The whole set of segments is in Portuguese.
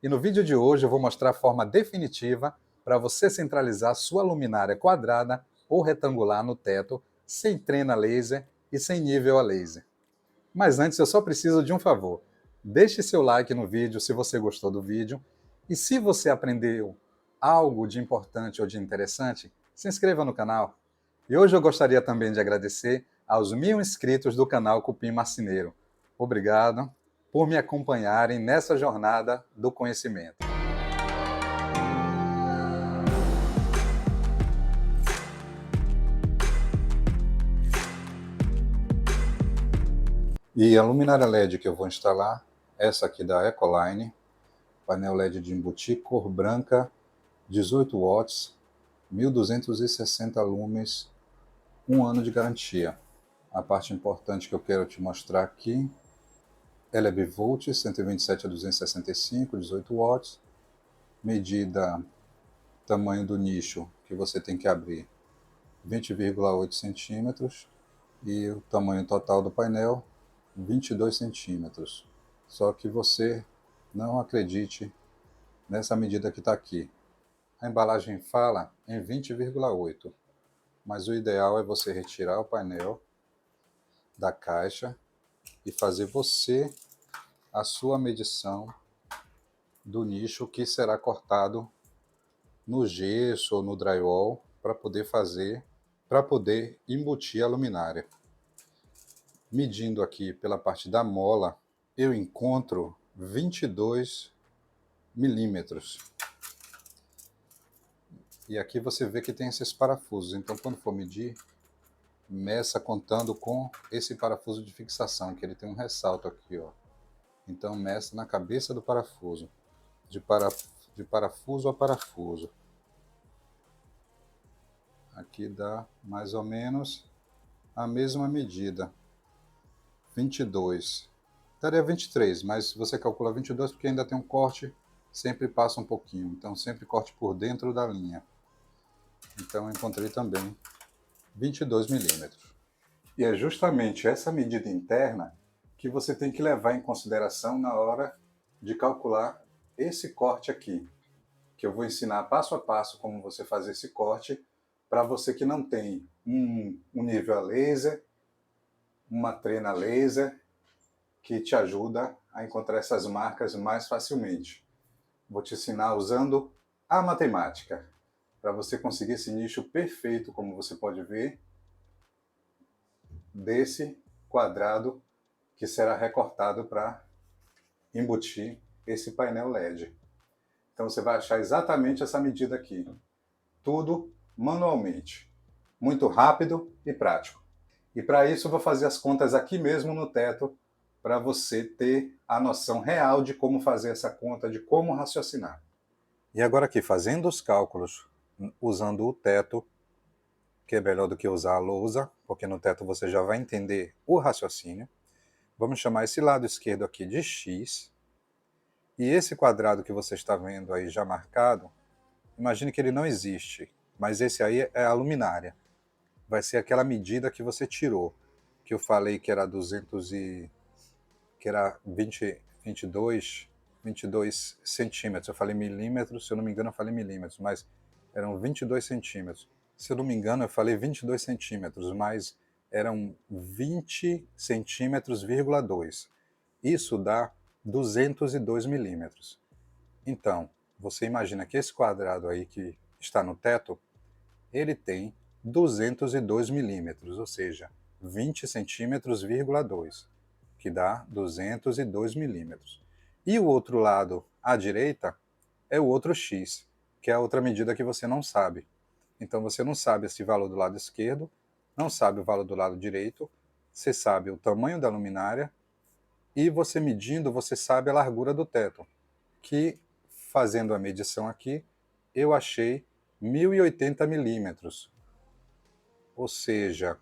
E no vídeo de hoje eu vou mostrar a forma definitiva para você centralizar sua luminária quadrada ou retangular no teto sem trena laser e sem nível a laser. Mas antes eu só preciso de um favor. Deixe seu like no vídeo se você gostou do vídeo e se você aprendeu algo de importante ou de interessante, se inscreva no canal. E hoje eu gostaria também de agradecer aos 1000 inscritos do canal Cupim Marceneiro. Obrigado por me acompanharem nessa jornada do conhecimento. E a luminária LED que eu vou instalar, essa aqui da Ecoline, painel LED de embutir, cor branca, 18 watts, 1260 lumens, 1 ano de garantia. A parte importante que eu quero te mostrar aqui, ela é bivolt, 127 a 265, 18 watts, medida, tamanho do nicho que você tem que abrir, 20,8 centímetros, e o tamanho total do painel, 22 centímetros. Só que você não acredite nessa medida que está aqui. A embalagem fala em 20,8, mas o ideal é você retirar o painel da caixa e fazer você a sua medição do nicho que será cortado no gesso ou no drywall para poder embutir a luminária. Medindo aqui pela parte da mola, eu encontro 22 milímetros. E aqui você vê que tem esses parafusos, então quando for medir, meça contando com esse parafuso de fixação, que ele tem um ressalto aqui, ó. Então meça na cabeça do parafuso, de parafuso a parafuso. Aqui dá mais ou menos a mesma medida, 22. Daria 23, mas você calcula 22 porque ainda tem um corte, sempre passa um pouquinho, então sempre corte por dentro da linha. Então eu encontrei também 22 milímetros. E é justamente essa medida interna que você tem que levar em consideração na hora de calcular esse corte aqui, que eu vou ensinar passo a passo como você fazer esse corte, para você que não tem um nível a laser, uma trena laser, que te ajuda a encontrar essas marcas mais facilmente. Vou te ensinar usando a matemática, para você conseguir esse nicho perfeito, como você pode ver, desse quadrado que será recortado para embutir esse painel LED. Então você vai achar exatamente essa medida aqui. Tudo manualmente. Muito rápido e prático. E para isso eu vou fazer as contas aqui mesmo no teto, para você ter a noção real de como fazer essa conta, de como raciocinar. E agora aqui, fazendo os cálculos, usando o teto, que é melhor do que usar a lousa, porque no teto você já vai entender o raciocínio. Vamos chamar esse lado esquerdo aqui de X. E esse quadrado que você está vendo aí já marcado, imagine que ele não existe, mas esse aí é a luminária. Vai ser aquela medida que você tirou, que eu falei que era 22 centímetros. Eu falei milímetros, se eu não me engano eu falei milímetros, mas eram 22 centímetros. Se eu não me engano eu falei 22 centímetros, mas eram 20 centímetros,2. Isso dá 202 milímetros. Então, você imagina que esse quadrado aí que está no teto, ele tem 202 milímetros, ou seja, 20 centímetros,2, que dá 202 milímetros. E o outro lado, à direita, é o outro X, que é a outra medida que você não sabe. Então você não sabe esse valor do lado esquerdo, não sabe o valor do lado direito, você sabe o tamanho da luminária, e você medindo, você sabe a largura do teto, que, fazendo a medição aqui, eu achei 1080 milímetros, ou seja,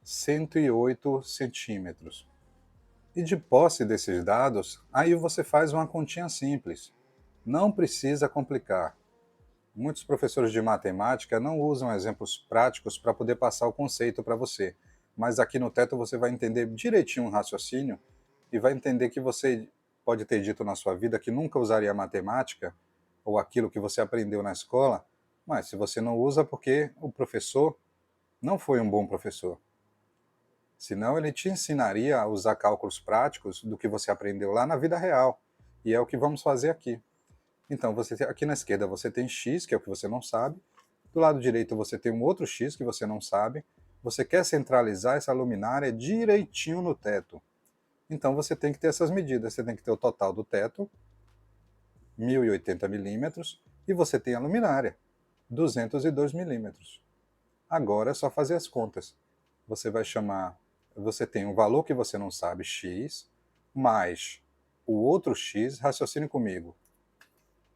108 centímetros. E de posse desses dados, aí você faz uma continha simples. Não precisa complicar. Muitos professores de matemática não usam exemplos práticos para poder passar o conceito para você. Mas aqui no teto você vai entender direitinho o raciocínio e vai entender que você pode ter dito na sua vida que nunca usaria matemática ou aquilo que você aprendeu na escola, mas se você não usa porque o professor não foi um bom professor. Senão ele te ensinaria a usar cálculos práticos do que você aprendeu lá na vida real. E é o que vamos fazer aqui. Então, aqui na esquerda você tem x, que é o que você não sabe. Do lado direito você tem um outro x que você não sabe. Você quer centralizar essa luminária direitinho no teto. Então você tem que ter essas medidas. Você tem que ter o total do teto, 1080 milímetros, e você tem a luminária, 202 milímetros. Agora é só fazer as contas. Você tem um valor que você não sabe, x, mais o outro x, raciocine comigo.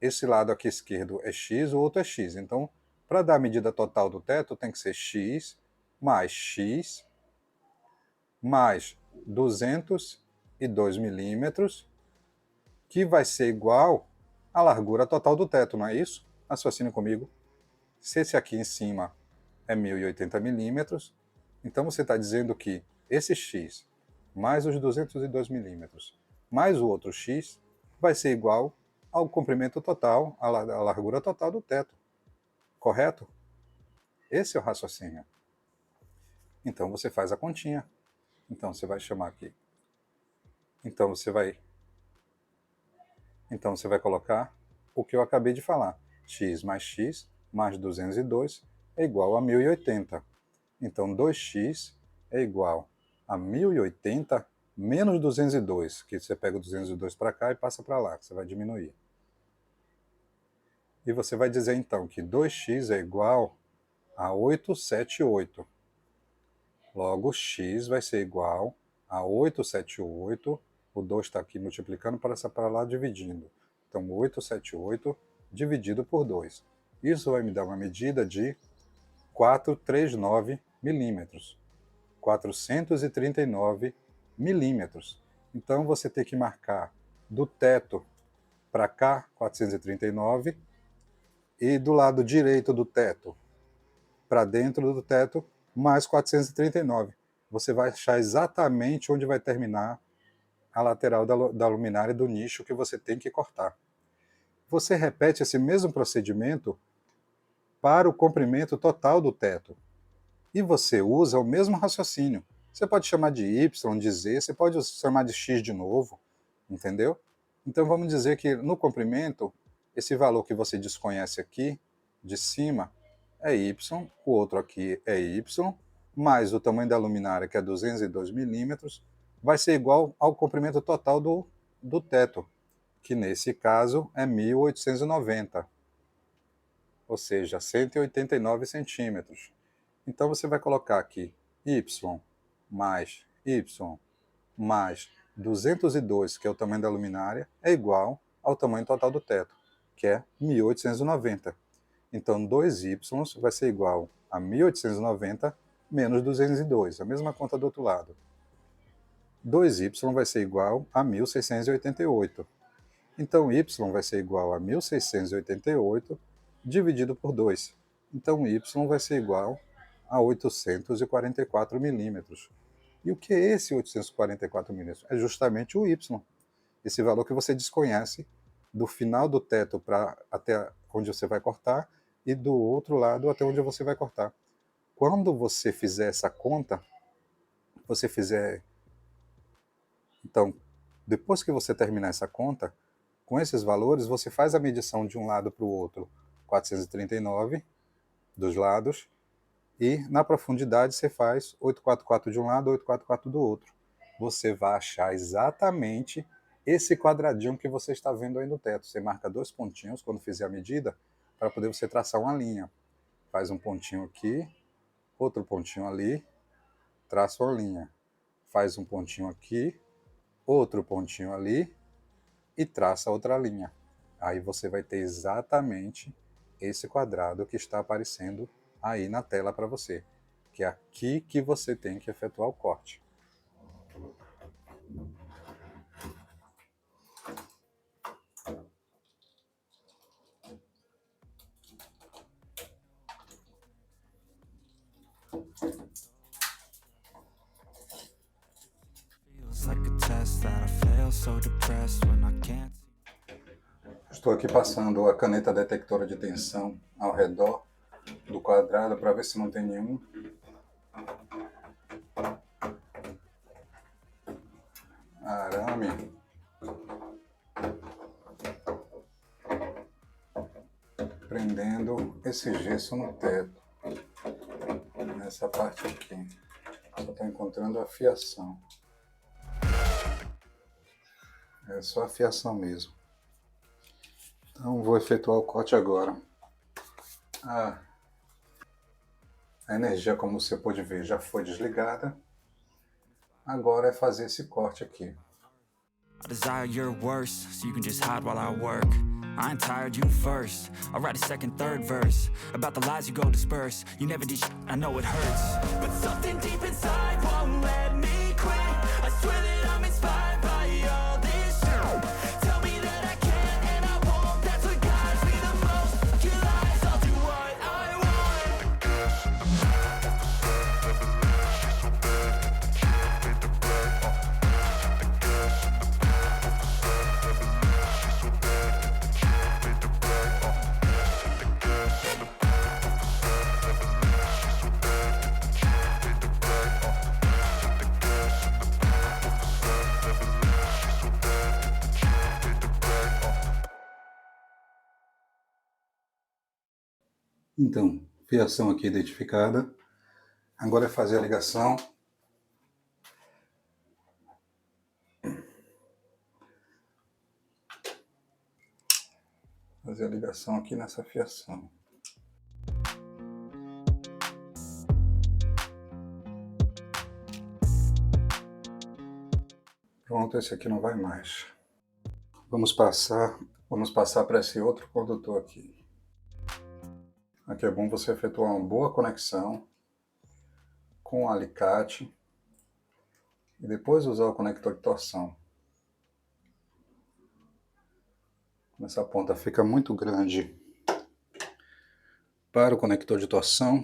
Esse lado aqui esquerdo é x, o outro é x. Então, para dar a medida total do teto, tem que ser x mais 202 milímetros, que vai ser igual à largura total do teto, não é isso? Raciocine comigo. Se esse aqui em cima é 1080 milímetros, então você está dizendo que esse x mais os 202 milímetros mais o outro x vai ser igual ao comprimento total, à largura total do teto. Correto? Esse é o raciocínio. Então você faz a continha. Então você vai chamar aqui. Então você vai colocar o que eu acabei de falar. X mais 202 é igual a 1080. Então 2x é igual a 1080 menos 202, que você pega o 202 para cá e passa para lá, que você vai diminuir. E você vai dizer então que 2x é igual a 878. Logo, x vai ser igual a 878, o 2 está aqui multiplicando, passa para lá dividindo. Então 878 dividido por 2. Isso vai me dar uma medida de 439 milímetros. 439 milímetros. Então você tem que marcar do teto para cá 439 e do lado direito do teto para dentro do teto mais 439. Você vai achar exatamente onde vai terminar a lateral da luminária do nicho que você tem que cortar. Você repete esse mesmo procedimento para o comprimento total do teto. E você usa o mesmo raciocínio. Você pode chamar de y, de z, você pode chamar de x de novo, entendeu? Então vamos dizer que no comprimento, esse valor que você desconhece aqui, de cima, é y, o outro aqui é y, mais o tamanho da luminária, que é 202 milímetros, vai ser igual ao comprimento total do teto, que nesse caso é 1890, ou seja, 189 centímetros. Então você vai colocar aqui y mais 202, que é o tamanho da luminária, é igual ao tamanho total do teto, que é 1890. Então 2y vai ser igual a 1890 menos 202, a mesma conta do outro lado. 2y vai ser igual a 1688. Então y vai ser igual a 1688 dividido por 2. Então y vai ser igual a 844 milímetros. E o que é esse 844 milímetros? É justamente o y, esse valor que você desconhece do final do teto para até onde você vai cortar e do outro lado até onde você vai cortar. Quando você fizer essa conta, então, depois que você terminar essa conta, com esses valores, você faz a medição de um lado para o outro, 439 dos lados, e na profundidade você faz 844 de um lado, 844 do outro. Você vai achar exatamente esse quadradinho que você está vendo aí no teto. Você marca 2 pontinhos quando fizer a medida, para poder você traçar uma linha. Faz um pontinho aqui, outro pontinho ali, traça uma linha. Faz um pontinho aqui, outro pontinho ali e traça outra linha. Aí você vai ter exatamente esse quadrado que está aparecendo aí na tela para você, que é aqui que você tem que efetuar o corte. Like a test that I fail so depressed when I can't. Estou aqui passando a caneta detectora de tensão ao redor do quadrado para ver se não tem nenhum arame prendendo esse gesso no teto, nessa parte aqui. Só estou encontrando a fiação. É só a fiação mesmo. Então vou efetuar o corte agora. A energia, como você pode ver, já foi desligada. Agora é fazer esse corte aqui. I desire your worst, so you can just hide while I work. I ain't tired, you first. I'll write a second, third verse about the lies you go disperse. You never did I know it hurts, but something deep inside won't let me quit. I swear that I'm inspired by all this shit. Tell me that I can and I won't. That's what guides me the most. Your lies, I'll do what I want. Então, fiação aqui identificada. Agora é fazer a ligação. Fazer a ligação aqui nessa fiação. Pronto, esse aqui não vai mais. Vamos passar para esse outro condutor aqui. Aqui é bom você efetuar uma boa conexão com o alicate e depois usar o conector de torção. Essa ponta fica muito grande para o conector de torção,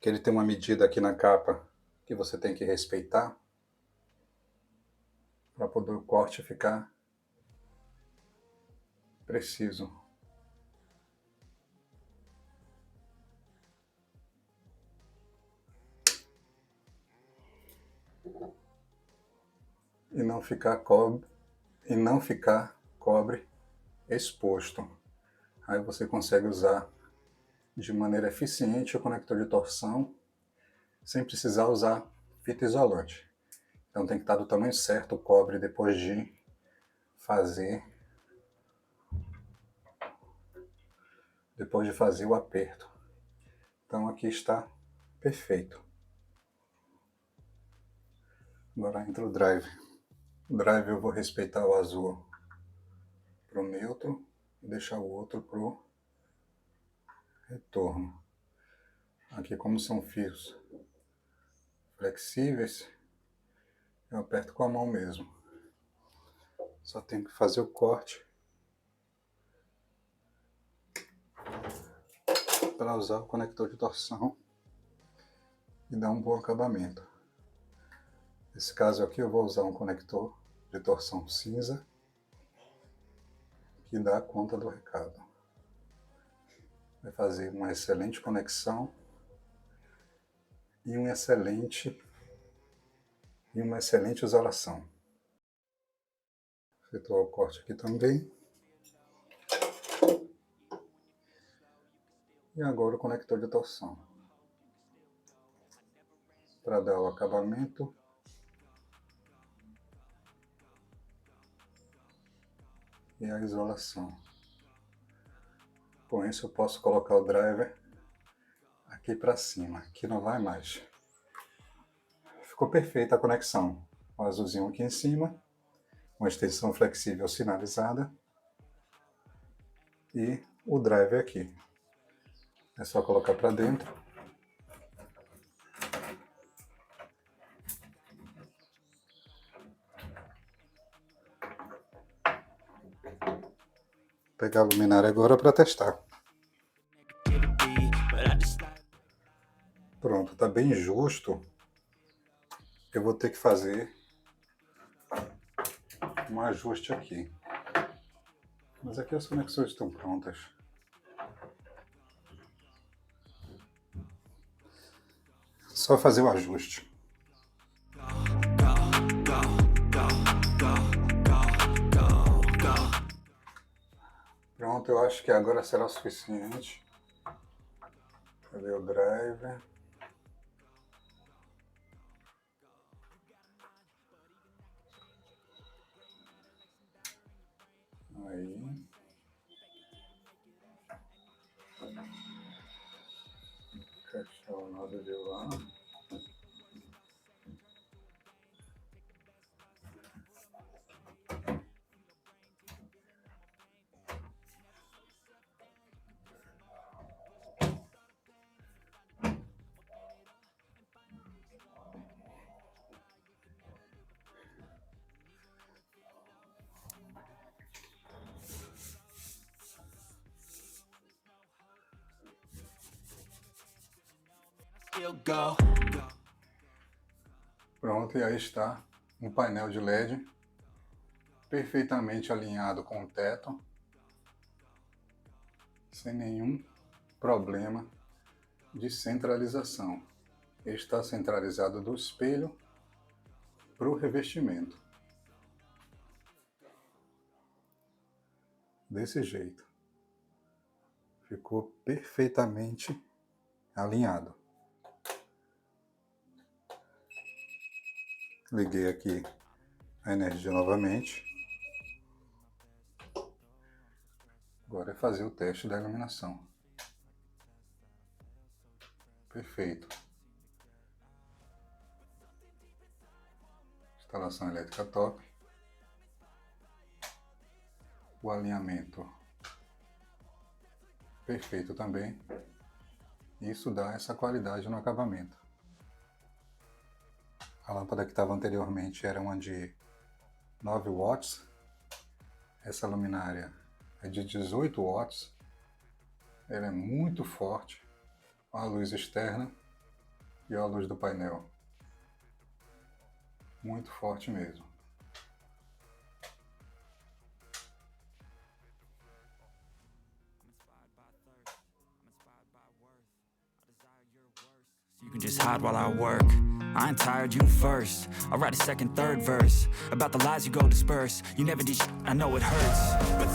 que ele tem uma medida aqui na capa que você tem que respeitar para poder o corte ficar preciso. E não ficar cobre exposto. Aí você consegue usar de maneira eficiente o conector de torção sem precisar usar fita isolante. Então tem que estar do tamanho certo o cobre depois de fazer o aperto. Então aqui está perfeito. Agora entra o drive. O drive eu vou respeitar o azul para o neutro e deixar o outro para o retorno. Aqui, como são fios flexíveis, eu aperto com a mão mesmo. Só tenho que fazer o corte para usar o conector de torção e dar um bom acabamento. Nesse caso aqui eu vou usar um conector de torção cinza que dá conta do recado. Vai fazer uma excelente conexão e uma excelente isolação. Efetuar o corte aqui também. E agora o conector de torção. Para dar o acabamento. E a isolação. Com isso eu posso colocar o driver aqui para cima, aqui não vai mais. Ficou perfeita a conexão. O azulzinho aqui em cima, uma extensão flexível sinalizada e o driver aqui. É só colocar para dentro. Vou pegar a luminária agora para testar. Pronto, tá bem justo. Eu vou ter que fazer um ajuste aqui. Mas aqui as conexões estão prontas. Só fazer o ajuste. Pronto, eu acho que agora será o suficiente. Cadê o driver? Aí. Encaixar o nó de lá. Pronto, e aí está um painel de LED perfeitamente alinhado com o teto, sem nenhum problema de centralização. Ele está centralizado do espelho para o revestimento. Desse jeito. Ficou perfeitamente alinhado. Liguei aqui a energia novamente. Agora é fazer o teste da iluminação. Perfeito. Instalação elétrica top. O alinhamento perfeito também. Isso dá essa qualidade no acabamento. A lâmpada que estava anteriormente era uma de 9 watts. Essa luminária é de 18 watts. Ela é muito forte. A luz externa e a luz do painel. Muito forte mesmo. You can just hide while I work. I ain't tired, you first. I'll write a second, third verse about the lies you go disperse. You never did shit, I know it hurts, but